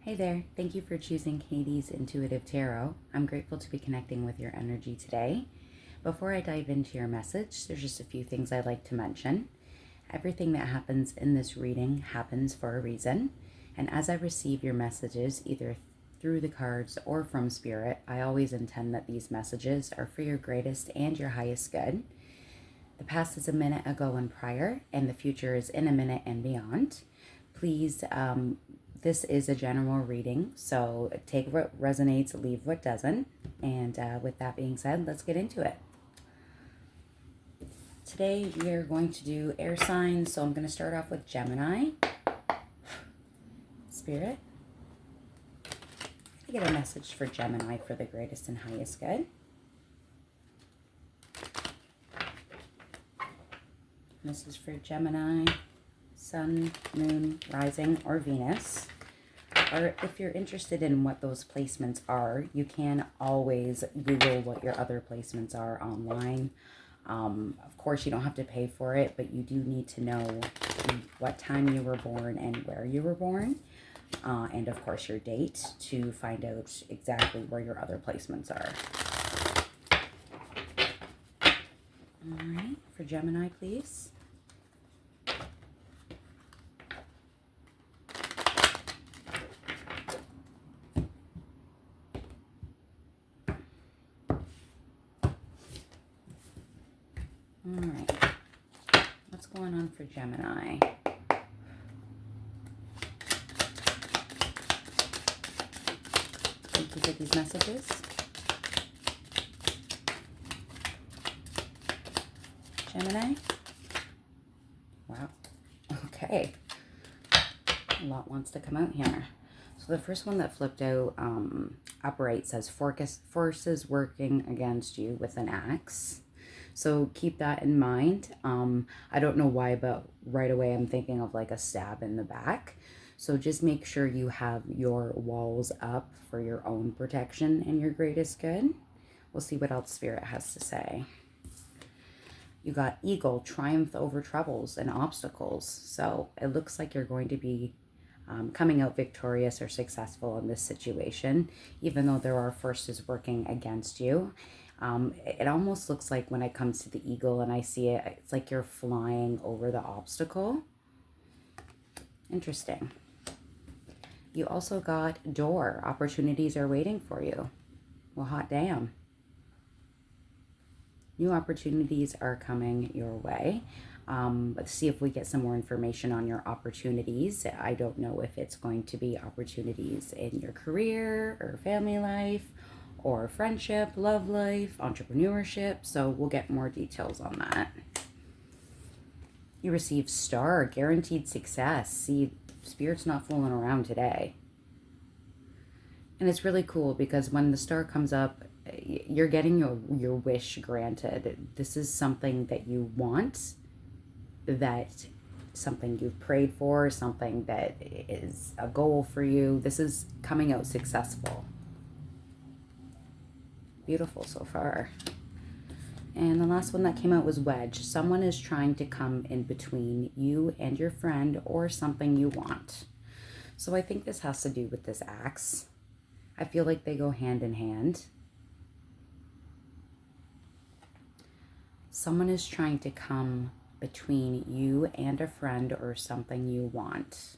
Hey there, thank you for choosing Katie's Intuitive Tarot. I'm grateful to be connecting with your energy today. Before I dive into your message, there's just a few things I'd like to mention. Everything that happens in this reading happens for a reason, and as I receive your messages, either through the cards or from Spirit, I always intend that these messages are for your greatest and your highest good. The past is a minute ago and prior, and the future is in a minute and beyond. Please, this is a general reading, so take what resonates, leave what doesn't. And with that being said, let's get into it. Today we are going to do air signs, so I'm going to start off with Gemini. Spirit, I get a message for Gemini for the greatest and highest good. This is for Gemini, Sun, Moon, Rising, or Venus. Or if you're interested in what those placements are, you can always Google what your other placements are online. Of course, you don't have to pay for it, but you do need to know what time you were born and where you were born. And of course, your date to find out exactly where your other placements are. All right, for Gemini, please. All right, what's going on for Gemini? Thank you for these messages. Gemini? Wow, okay. A lot wants to come out here. So the first one that flipped out upright says forces working against you with an axe. So keep that in mind. I don't know why, but right away I'm thinking of like a stab in the back. So just make sure you have your walls up for your own protection and your greatest good. We'll see what else Spirit has to say. You got Eagle, triumph over troubles and obstacles. So it looks like you're going to be coming out victorious or successful in this situation, even though there are forces working against you. It almost looks like when it comes to the eagle and I see it, it's like you're flying over the obstacle. Interesting. You also got door. Opportunities are waiting for you. Well, hot damn. New opportunities are coming your way. Let's see if we get some more information on your opportunities. I don't know if it's going to be opportunities in your career or family life or friendship, love life, entrepreneurship. So we'll get more details on that. You receive star, guaranteed success. See, Spirit's not fooling around today. And it's really cool because when the star comes up, you're getting your wish granted. This is something that you want, that something you've prayed for, something that is a goal for you. This is coming out successful. Beautiful so far. And the last one that came out was wedge. Someone is trying to come in between you and your friend or something you want. So I think this has to do with this axe. I feel like they go hand in hand. Someone is trying to come between you and a friend or something you want.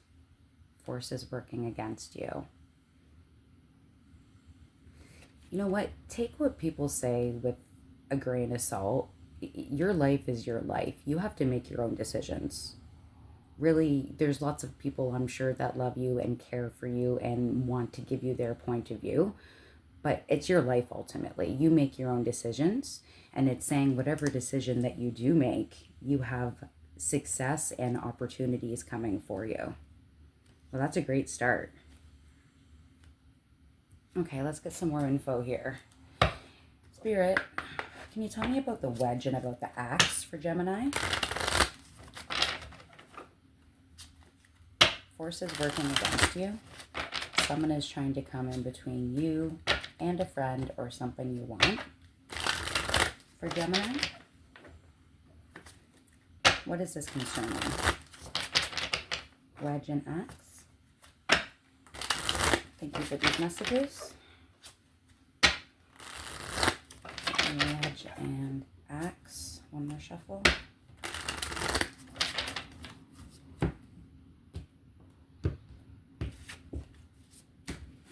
Forces working against you. You know what? Take what people say with a grain of salt. Your life is your life. You have to make your own decisions. Really, there's lots of people, I'm sure, that love you and care for you and want to give you their point of view. But it's your life ultimately. You make your own decisions. And it's saying whatever decision that you do make, you have success and opportunities coming for you. Well, that's a great start. Okay, let's get some more info here. Spirit, can you tell me about the wedge and about the axe for Gemini? Forces working against you. Someone is trying to come in between you and a friend or something you want. For Gemini, what is this concerning? Wedge and axe. Thank you for these messages. Wedge and Axe. One more shuffle.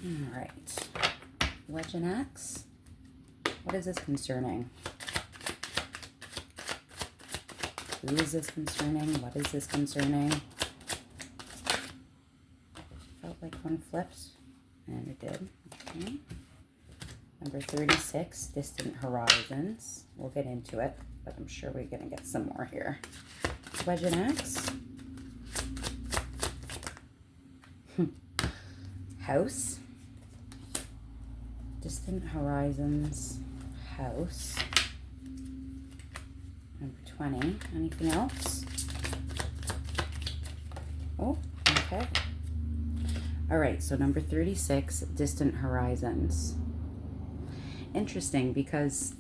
All right. Wedge and Axe. What is this concerning? Who is this concerning? What is this concerning? Felt like one flipped, and it did. Okay. Number 36, Distant Horizons. We'll get into it, but I'm sure we're going to get some more here. Wedge and Axe. House. Distant Horizons. House. Number 20. Anything else? Oh, okay. All right, so number 36, Distant Horizons. Interesting, because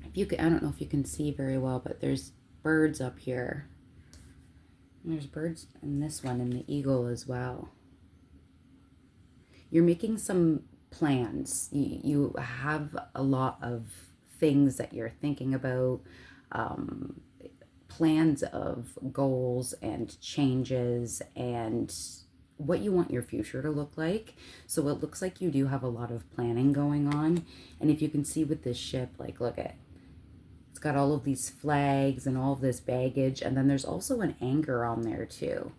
if you can, I don't know if you can see very well, but there's birds up here. And there's birds in this one, and the eagle as well. You're making some plans. You have a lot of things that you're thinking about, plans of goals and changes and what you want your future to look like. So it looks like you do have a lot of planning going on. And if you can see with this ship, like, look at, it's got all of these flags and all of this baggage. And then there's also an anchor on there too.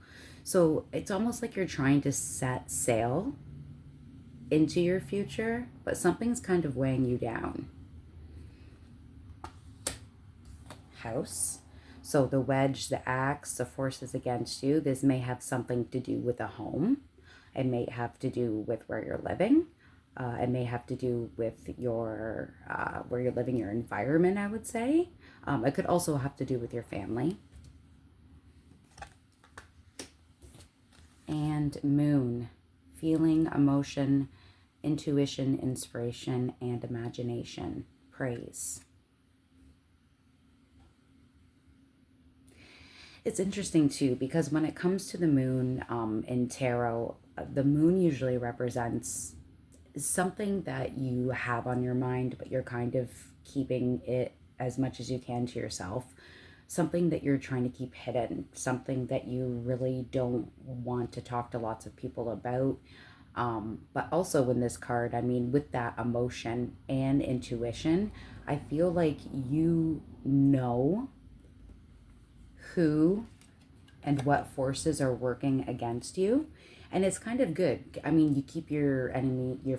So it's almost like you're trying to set sail into your future, but something's kind of weighing you down. House. So the wedge, the axe, the forces against you, this may have something to do with a home. It may have to do with where you're living. It may have to do with your where you're living, your environment, I would say. It could also have to do with your family. And moon, feeling, emotion, intuition, inspiration, and imagination. Praise. It's interesting too, because when it comes to the moon in tarot, the moon usually represents something that you have on your mind, but you're kind of keeping it as much as you can to yourself. Something that you're trying to keep hidden, something that you really don't want to talk to lots of people about. But also in this card, I mean, with that emotion and intuition, I feel like you know who and what forces are working against you, and it's kind of good. I mean, you keep your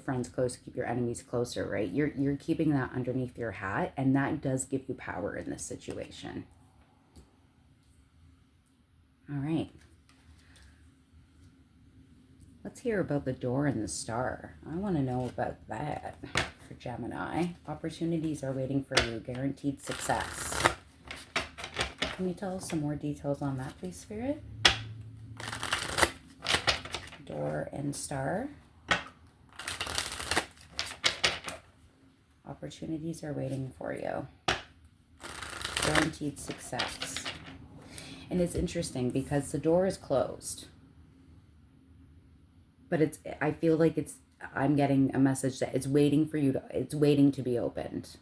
friends close, keep your enemies closer, right? You're keeping that underneath your hat, and that does give you power in this situation. All right, let's hear about the door and the star. I want to know about that for Gemini. Opportunities are waiting for you, guaranteed success. Can you tell us some more details on that, please, Spirit? Door and star. Opportunities are waiting for you. Guaranteed success. And it's interesting because the door is closed. But I feel like I'm getting a message that it's waiting for you it's waiting to be opened.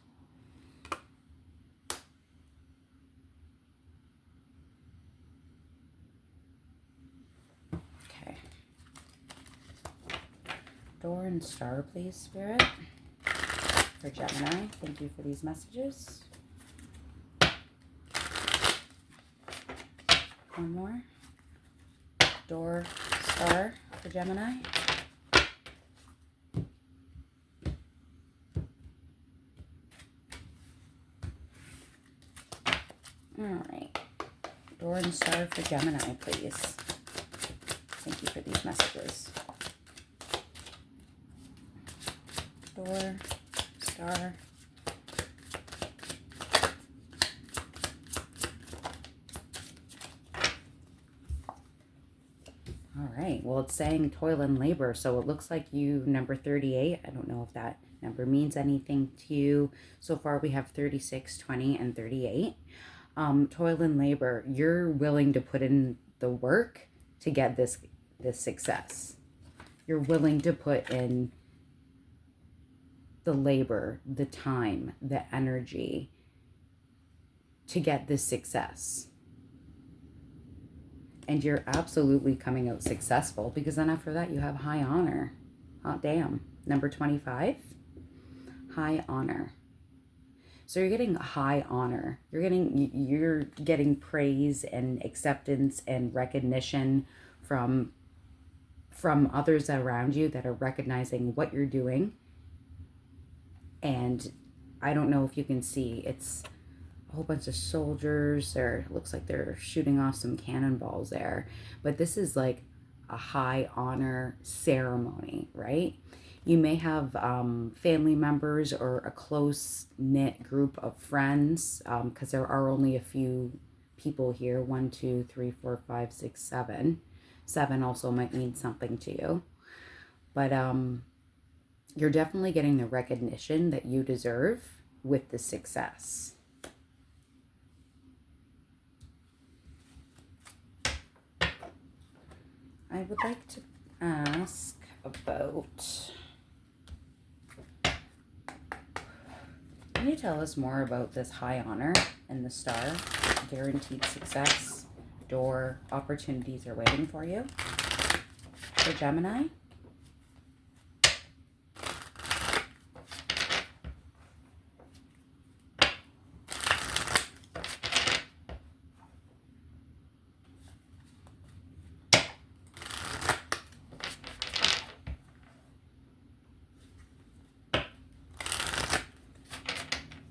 Door and star, please, Spirit, for Gemini. Thank you for these messages. One more. Door, star, for Gemini. All right. Door and star for Gemini, please. Thank you for these messages. Door, star. All right, well, it's saying toil and labor, so it looks like you, number 38, I don't know if that number means anything to you. So far we have 36, 20, and 38. Toil and labor, you're willing to put in the work to get this success. You're willing to put in the labor, the time, the energy to get this success. And you're absolutely coming out successful, because then after that you have high honor. Hot damn. Number 25, high honor. So you're getting high honor. You're getting praise and acceptance and recognition from others around you that are recognizing what you're doing. And I don't know if you can see, it's a whole bunch of soldiers, or it looks like they're shooting off some cannonballs there. But this is like a high honor ceremony, right? You may have family members or a close-knit group of friends, because there are only a few people here. 1, 2, 3, 4, 5, 6, 7. 7 also might mean something to you. But you're definitely getting the recognition that you deserve with the success. I would like to ask about... Can you tell us more about this high honor and the star? Guaranteed success, door, opportunities are waiting for you. For Gemini.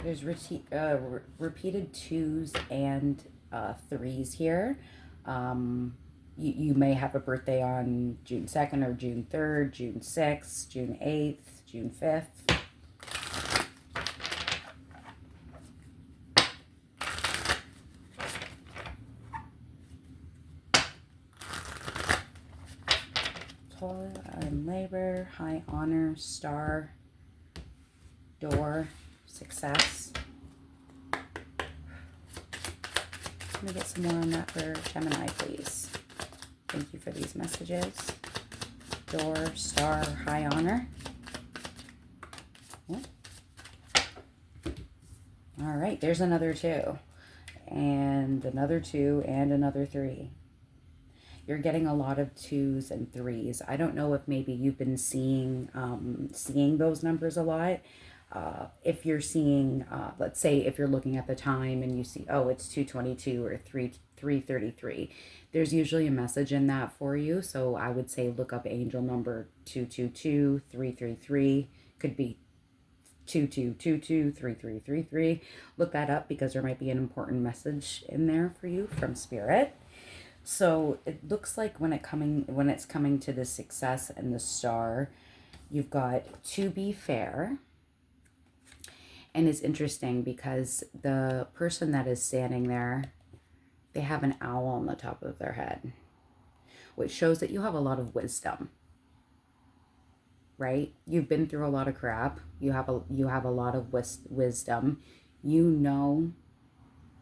There's repeated 2s and 3s here. You may have a birthday on June 2nd or June 3rd, June 6th, June 8th, June 5th. Toil and labor, high honor, star, door, success. Let me get some more on that for Gemini, please. Thank you for these messages. Door, star, high honor. Oh. All right, there's another 2. And another 2 and another 3. You're getting a lot of 2s and 3s. I don't know if maybe you've been seeing those numbers a lot. If you're seeing, let's say if you're looking at the time and you see, oh, it's 2:22 or 3:33, there's usually a message in that for you. So I would say look up angel number 222, 333, could be 2222, 3333. Look that up, because there might be an important message in there for you from Spirit. So it looks like when it's coming to the success and the star, you've got to be fair. And it's interesting because the person that is standing there, they have an owl on the top of their head, which shows that you have a lot of wisdom, right? You've been through a lot of crap. You have a lot of wisdom. You know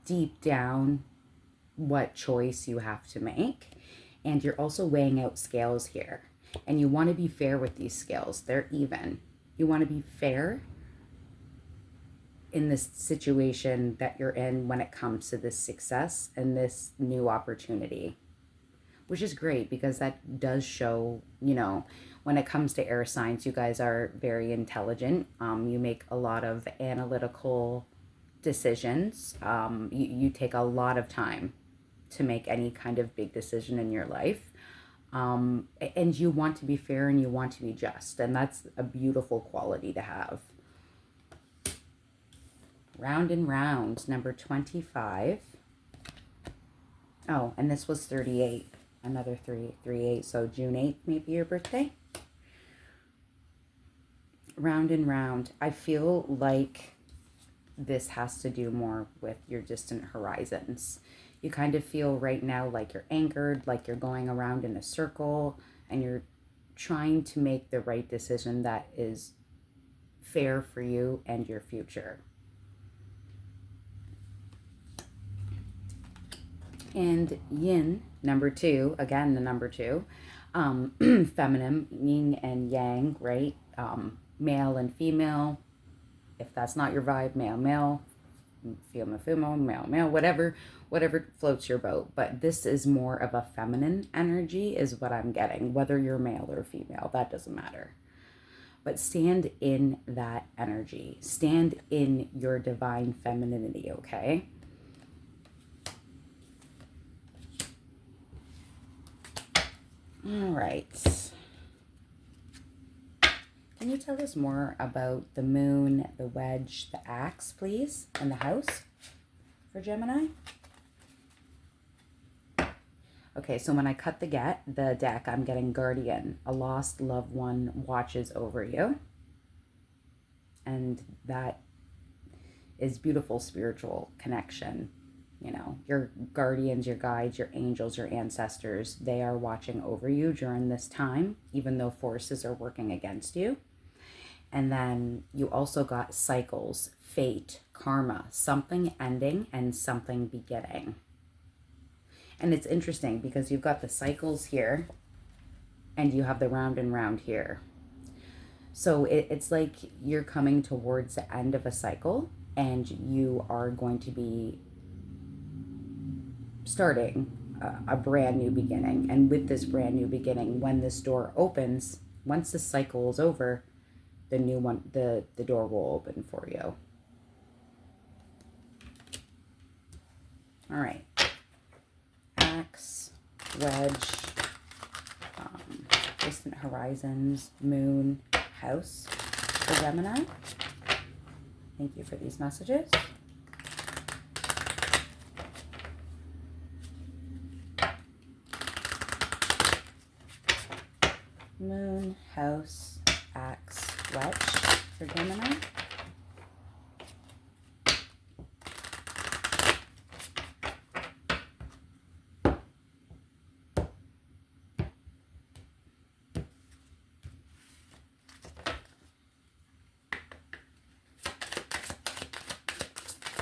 deep down what choice you have to make. And you're also weighing out scales here. And you want to be fair with these scales. They're even. You want to be fair in this situation that you're in when it comes to this success and this new opportunity, which is great, because that does show, when it comes to air signs, you guys are very intelligent. You make a lot of analytical decisions. You take a lot of time to make any kind of big decision in your life. And you want to be fair and you want to be just. And that's a beautiful quality to have. Round and round, number 25. Oh, and this was 38. Another 38. So June 8th may be your birthday. Round and round. I feel like this has to do more with your distant horizons. You kind of feel right now like you're anchored, like you're going around in a circle, and you're trying to make the right decision that is fair for you and your future. And yin, number 2, again, the number 2. Feminine, yin and yang, right? Male and female. If that's not your vibe, male, male, female, female, male, male, whatever floats your boat. But this is more of a feminine energy is what I'm getting. Whether you're male or female, that doesn't matter. But stand in that energy. Stand in your divine femininity, okay? All right. Can you tell us more about the moon, the wedge, the axe, please, and the house for Gemini? Okay, so when I cut the deck, I'm getting guardian. A lost loved one watches over you. And that is beautiful spiritual connection. You know, your guardians, your guides, your angels, your ancestors, they are watching over you during this time, even though forces are working against you. And then you also got cycles, fate, karma, something ending and something beginning. And it's interesting because you've got the cycles here and you have the round and round here. So it's like you're coming towards the end of a cycle and you are going to be starting a brand new beginning. And with this brand new beginning, when this door opens, once the cycle is over, the new one, the door will open for you. All right. Axe, wedge, distant horizons, moon, house for Gemini. Thank you for these messages. Moon, house, axe, wedge for Gemini.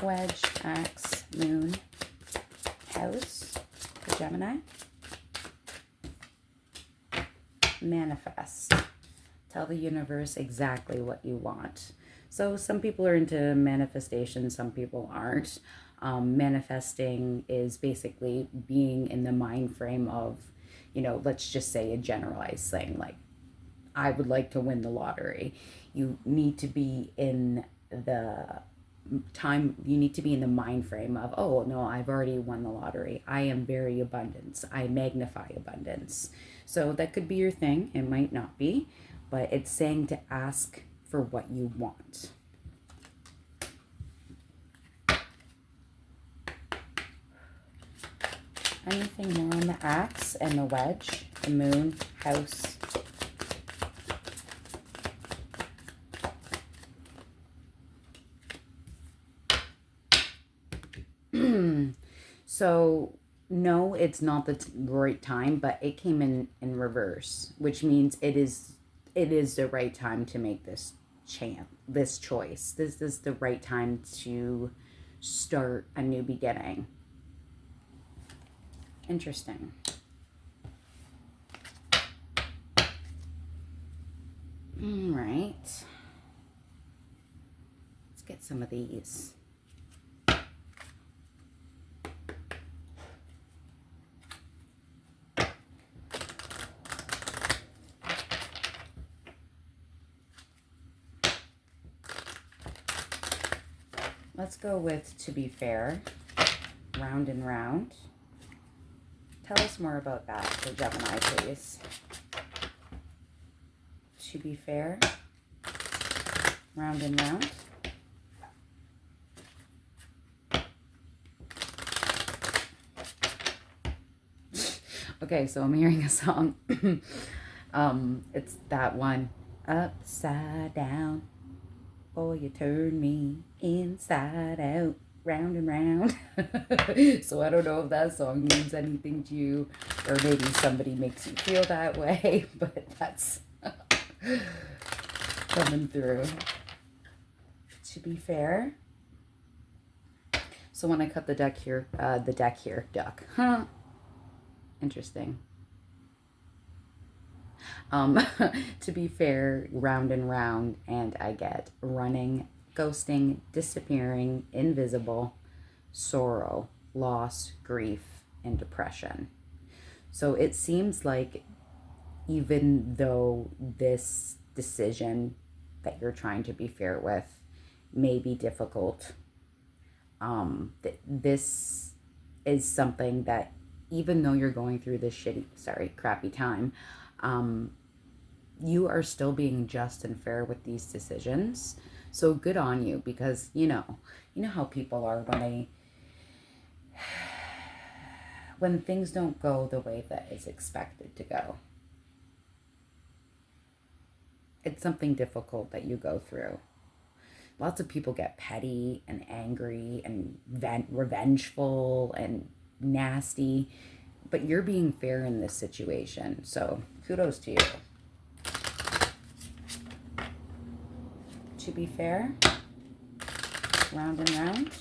Wedge, axe, moon, house for Gemini. Manifest. Tell the universe exactly what you want. So some people are into manifestation, some people aren't. Manifesting is basically being in the mind frame of, you know, let's just say a generalized thing like, I would like to win the lottery. You need to be in the you need to be in the mind frame of, oh no, I've already won the lottery. I am very abundance. I magnify abundance. So that could be your thing. It might not be, but it's saying to ask for what you want. Anything more on the axe and the wedge, the moon, house? So no, it's not the right time, but it came in reverse, which means it is the right time to make this choice. This is the right time to start a new beginning. Interesting. All right. Let's get some of these. Let's go with To Be Fair, Round and Round. Tell us more about that for Gemini, please. To Be Fair, Round and Round. Okay, so I'm hearing a song. It's that one, Upside Down. Boy, you turn me inside out, round and round. So I don't know if that song means anything to you, or maybe somebody makes you feel that way, but that's coming through. To Be Fair. So when I cut the deck here, duck. Huh. Interesting. To be fair, round and round, and I get running, ghosting, disappearing, invisible, sorrow, loss, grief, and depression. So it seems like even though this decision that you're trying to be fair with may be difficult, this is something that even though you're going through this crappy time, you are still being just and fair with these decisions. So good on you, because you know how people are when things don't go the way that is expected to go. It's something difficult that you go through. Lots of people get petty and angry and revengeful and nasty, but you're being fair in this situation. So kudos to you. To be fair, round and round.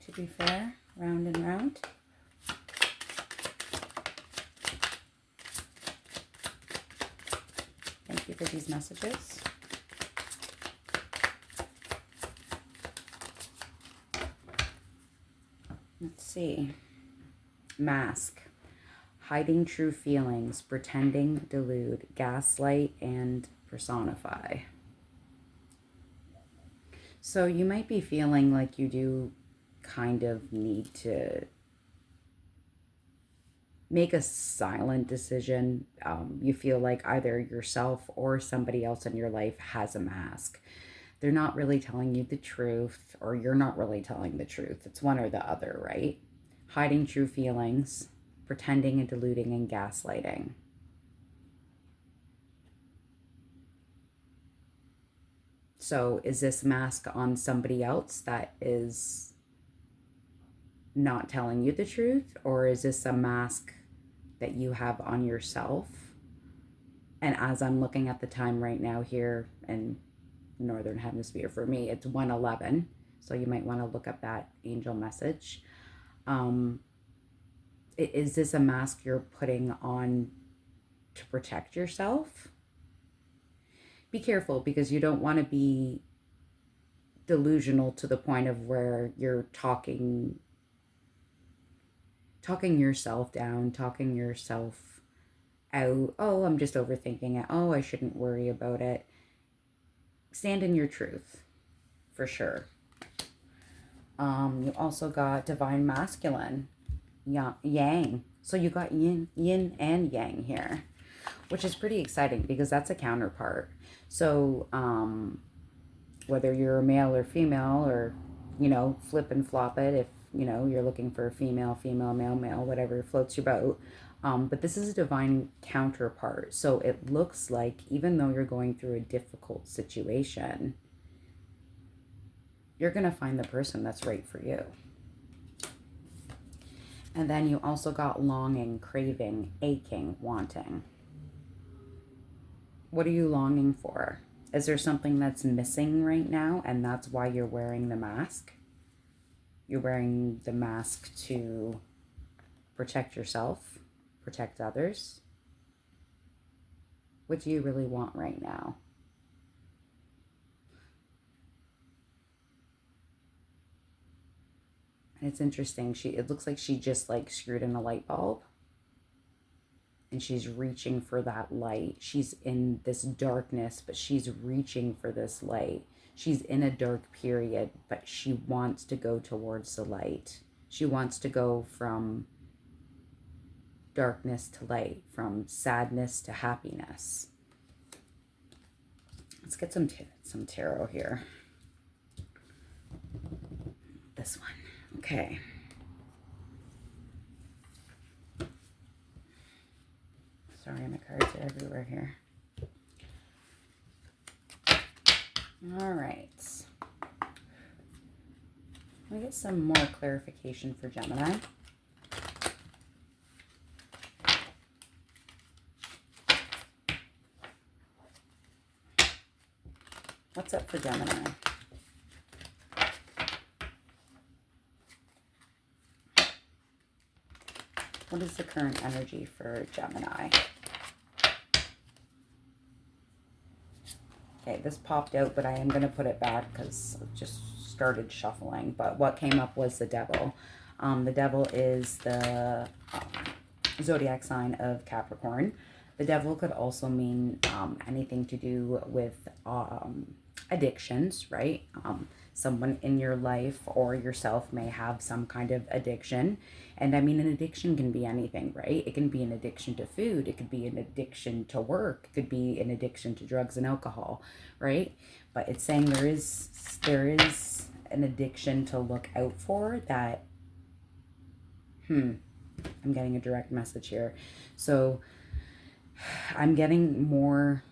To be fair, round and round. Thank you for these messages. Let's see. Mask. Hiding true feelings, pretending, delude, gaslight, and personify. So you might be feeling like you do kind of need to make a silent decision. You feel like either yourself or somebody else in your life has a mask. They're not really telling you the truth, or you're not really telling the truth. It's one or the other, right? Hiding true feelings, pretending and deluding and gaslighting. So is this mask on somebody else that is not telling you the truth, or is this a mask that you have on yourself? And as I'm looking at the time right now here in Northern Hemisphere, for me, it's 1:11. So you might want to look up that angel message. Is this a mask you're putting on to protect yourself? Be careful, because you don't want to be delusional to the point of where you're talking yourself down, talking yourself out. Oh, I'm just overthinking it. Oh, I shouldn't worry about it. Stand in your truth, for sure. You also got divine masculine, yang. So you got yin and yang here, which is pretty exciting because that's a counterpart. So whether you're a male or female, or flip and flop it, if you're looking for a female, male, whatever floats your boat. But this is a divine counterpart. So it looks like even though you're going through a difficult situation, you're going to find the person that's right for you. And then you also got longing, craving, aching, wanting. What are you longing for? Is there something that's missing right now, and that's why you're wearing the mask? You're wearing the mask to protect yourself, protect others. What do you really want right now? And it's interesting. It looks like she just screwed in a light bulb, and she's reaching for that light. She's in this darkness, but she's reaching for this light. She's in a dark period, but she wants to go towards the light. She wants to go from darkness to light, from sadness to happiness. Let's get some tarot here. This one. Okay. Sorry, my cards are everywhere here. All right. Let me get some more clarification for Gemini. What's up for Gemini? What is the current energy for Gemini? Okay, this popped out, but I am going to put it back because it just started shuffling. But what came up was the devil. The devil is the zodiac sign of Capricorn. The devil could also mean anything to do with addictions, right? Someone in your life or yourself may have some kind of addiction. And I mean, an addiction can be anything, right? It can be an addiction to food. It could be an addiction to work. It could be an addiction to drugs and alcohol, right? But it's saying there is an addiction to look out for that. I'm getting a direct message here. So I'm getting more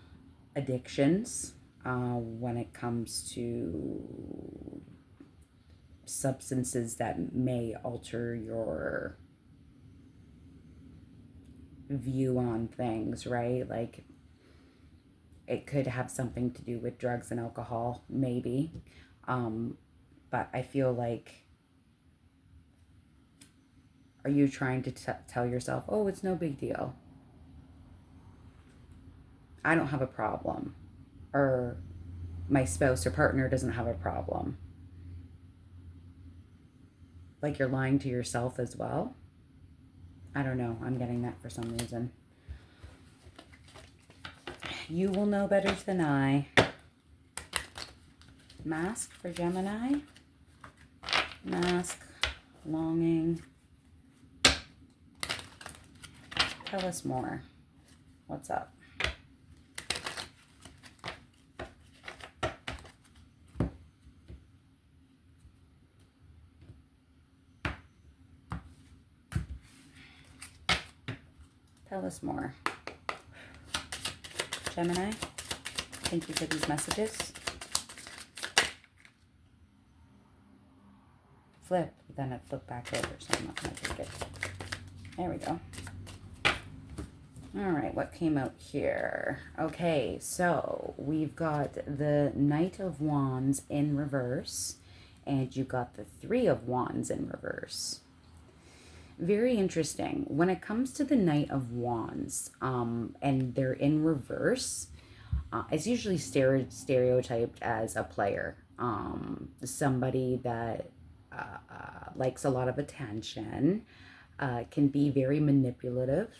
addictions when it comes to substances that may alter your view on things, right? Like it could have something to do with drugs and alcohol, maybe. But I feel like, are you trying to tell yourself, oh, it's no big deal, I don't have a problem, or my spouse or partner doesn't have a problem? Like you're lying to yourself as well? I don't know. I'm getting that for some reason. You will know better than I. Mask for Gemini. Mask, longing. Tell us more. What's up? Tell us more. Gemini, thank you for these messages. Flip, then it flipped back over, so I'm not going to take it. There we go. All right, what came out here? Okay, so we've got the Knight of Wands in reverse, and you got the Three of Wands in reverse. Very interesting. When it comes to the Knight of Wands, and they're in reverse, it's usually stereotyped as a player, somebody that likes a lot of attention, can be very manipulative,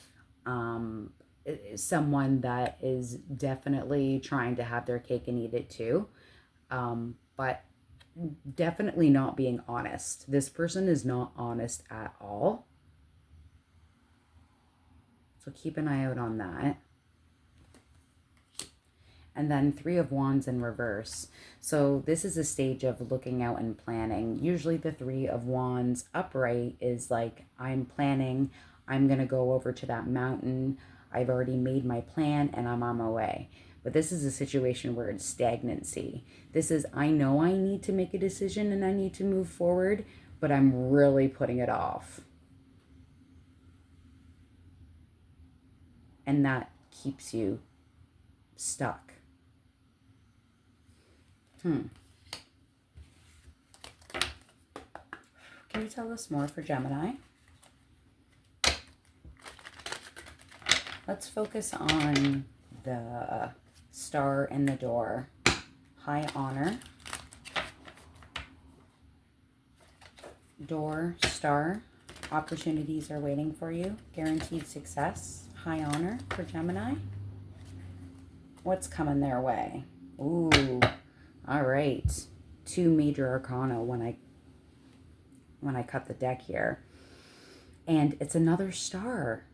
someone that is definitely trying to have their cake and eat it too, but definitely not being honest. This person is not honest at all. So keep an eye out on that. And then Three of Wands in reverse. So this is a stage of looking out and planning. Usually the Three of Wands upright is like, I'm planning, I'm going to go over to that mountain. I've already made my plan and I'm on my way. But this is a situation where it's stagnancy. This is, I know I need to make a decision and I need to move forward, but I'm really putting it off. And that keeps you stuck. Can you tell us more for Gemini? Let's focus on the star in the door. High honor. Door, star. Opportunities are waiting for you. Guaranteed success. High honor for Gemini. What's coming their way? Ooh, all right. 2 major arcana when I cut the deck here. And it's another star.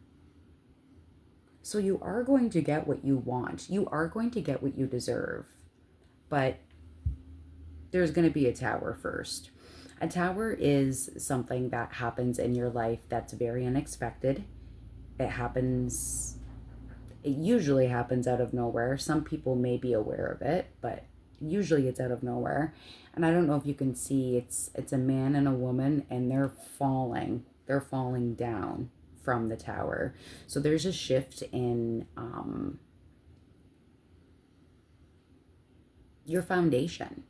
So you are going to get what you want. You are going to get what you deserve. But there's going to be a tower first. A tower is something that happens in your life that's very unexpected. It usually happens out of nowhere. Some people may be aware of it, but usually it's out of nowhere. And I don't know if you can see, it's a man and a woman, and they're falling down from the tower. So there's a shift in your foundation.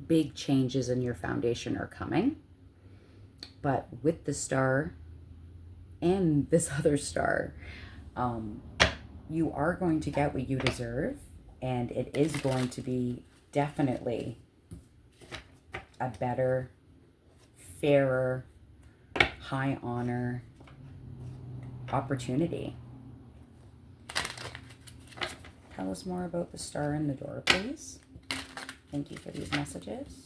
Big changes in your foundation are coming. But with the star and this other star, you are going to get what you deserve, and it is going to be definitely a better, fairer, high honor opportunity. Tell us more about the star in the door, please. Thank you for these messages.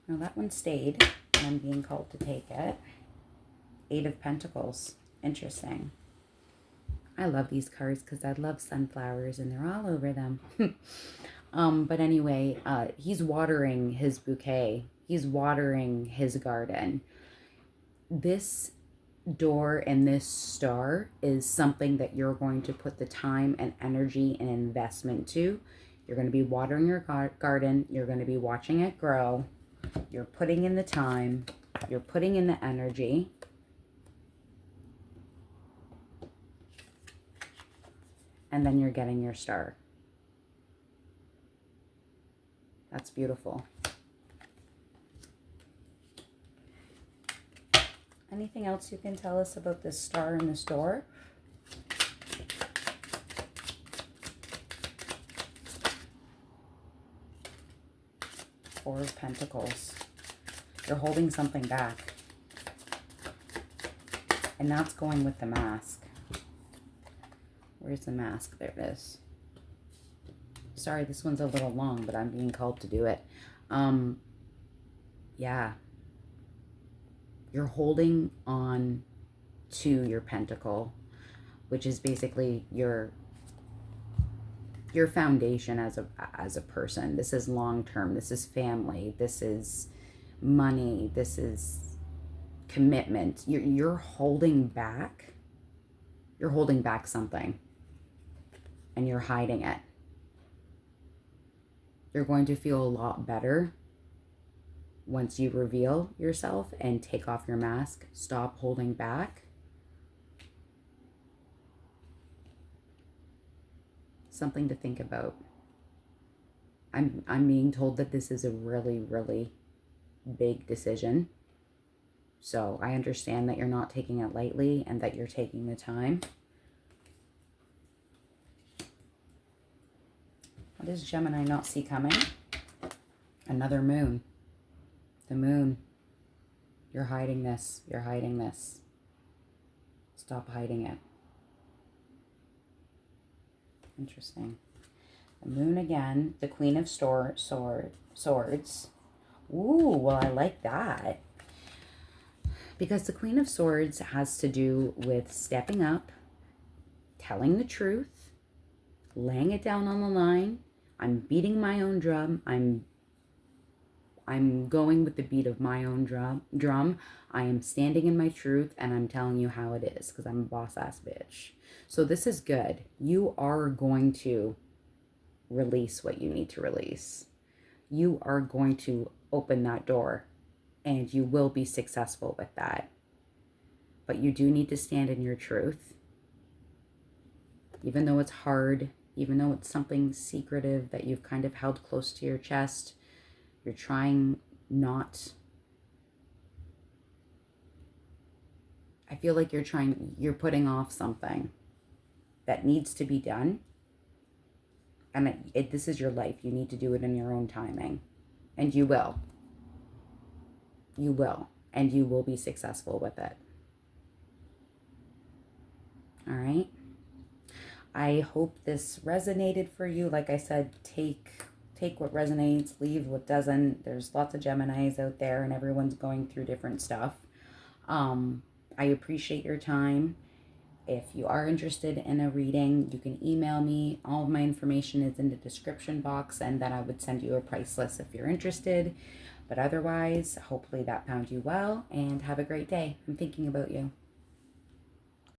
Now that one stayed, and I'm being called to take it. 8 of Pentacles. Interesting. I love these cards because I love sunflowers and they're all over them. But anyway, he's watering his bouquet. He's watering his garden. This door and this star is something that you're going to put the time and energy and investment to. You're going to be watering your garden. You're going to be watching it grow. You're putting in the time. You're putting in the energy. And then you're getting your star. That's beautiful. Anything else you can tell us about this star in this door? Four of Pentacles. You're holding something back. And that's going with the mask. Where's the mask? There it is. Sorry, this one's a little long, but I'm being called to do it. Yeah. You're holding on to your pentacle, which is basically your foundation as a person. This is long term. This is family. This is money. This is commitment. You're holding back. You're holding back something, and you're hiding it. You're going to feel a lot better once you reveal yourself and take off your mask. Stop holding back. Something to think about. I'm being told that this is a really, really big decision. So I understand that you're not taking it lightly and that you're taking the time. What does Gemini not see coming? Another moon. The moon. You're hiding this. You're hiding this. Stop hiding it. Interesting. The moon again. The Queen of Swords. Ooh, well, I like that. Because the Queen of Swords has to do with stepping up, telling the truth, laying it down on the line. I'm beating my own drum. I'm going with the beat of my own drum. I am standing in my truth, and I'm telling you how it is, because I'm a boss-ass bitch. So this is good. You are going to release what you need to release. You are going to open that door, and you will be successful with that. But you do need to stand in your truth. Even though it's hard, even though it's something secretive that you've kind of held close to your chest, you're trying not. I feel like you're putting off something that needs to be done. And this is your life. You need to do it in your own timing. And you will. You will. And you will be successful with it. All right. I hope this resonated for you. Like I said, take what resonates, leave what doesn't. There's lots of Geminis out there and everyone's going through different stuff. I appreciate your time. If you are interested in a reading, you can email me. All of my information is in the description box, and then I would send you a price list if you're interested. But otherwise, hopefully that found you well, and have a great day. I'm thinking about you.